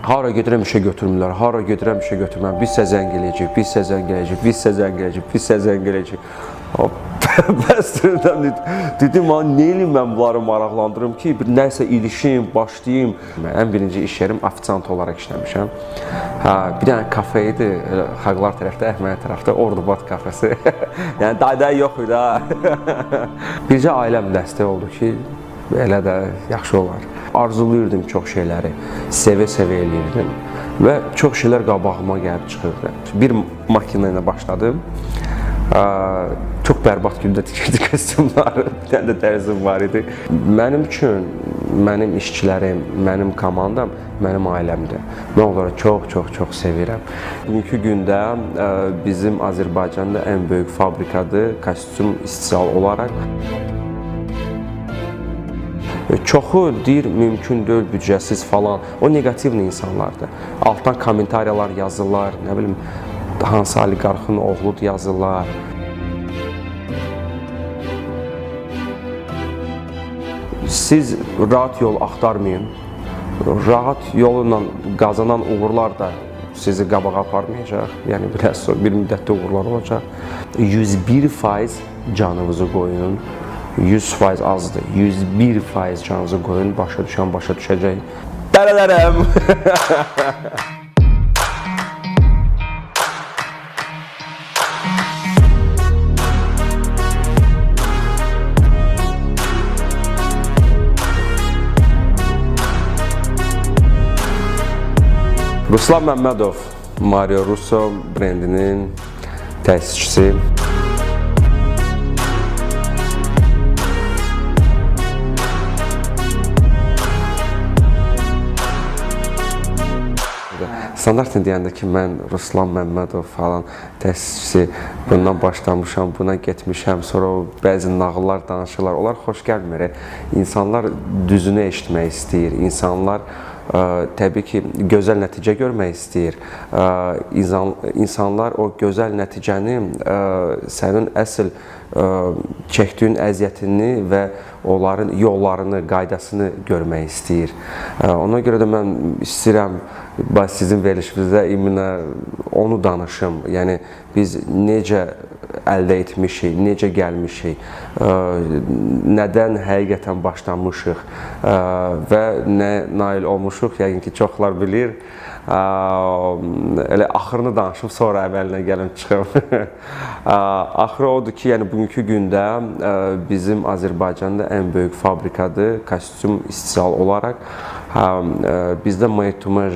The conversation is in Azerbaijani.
Hara gedirəm işə götürmürlər, hara gedirəm işə götürmürlər. Bizsə zəng eləyəcək, bizsə zəng eləyəcək, bizsə zəng eləyəcək, bizsə zəng eləyəcək. Bəsdirdən dedim, nə eləyim mən bunları maraqlandırım ki, bir nəsə ilişim, başlayayım. Ən birinci iş yerim ofisiant olaraq işləmişəm. Bir dənə kafe idi, Xalqlar tərəfdə, Əhməd tərəfdə, Ordubad kafesi. Yəni day yox idi ha. Bircə ailəm dəstək oldu ki, elə də yaxşı olar. Arzulayırdım çox şeyləri, sevə-sevə eləyirdim və çox şeylər qabağıma gəlib çıxırdı. Bir makina ilə başladım, çox bərbad gündə tikirdi kostyumları, bir dənə də dərzim var idi. Mənim üçün, mənim işçilərim, mənim komandam, mənim ailəmdir. Mən onları çox sevirəm. Bugünkü gündə bizim Azərbaycanda ən böyük fabrikadır, kostyum istehsal olaraq. Çoxu deyir, mümkün deyil, büdcəsiz falan. O negativ insanlardır. Altdan kommentariyalar yazırlar, nə bilim, hansı oliqarxın oğludur yazırlar. Siz rahat yol axtarmayın. Rahat yolla qazanan uğurlar da sizi qabağa aparmayacaq. Yəni, bir müddətdə uğurlar olacaq. 101% canınızı qoyun. 100% azdır. 101% canınızı qoyun, başa düşən başa düşəcək. Dərələrəm! Ruslan Məmmədov, Mario Russo brendinin təsisçisi. Standartını deyəndə ki, mən Ruslan Məmmədov falan təsisçisi, bundan başlamışam, buna getmişəm, sonra bəzi nağıllar danışırlar, onlar xoş gəlmir. İnsanlar düzünü eşitmək istəyir, insanlar təbii ki, gözəl nəticə görmək istəyir. İnsanlar o gözəl nəticəni sənin əsl çəkdiyin əziyyətini və onların yollarını, qaydasını görmək istəyir. Ona görə də mən istəyirəm, sizin verilişinizdə onu danışım. Yəni, biz necə əldə etmişik, necə gəlmişik, nədən həqiqətən başlamışıq və nə nail olmuşuq, yəqin ki, çoxlar bilir. Elə axırını danışım, sonra əvvəlinə gəlin çıxım. Axırı odur ki, yəni bugünkü gündə bizim Azərbaycanda ən böyük fabrikadır, kostyum istehsal olaraq. Bizdə Maytumaj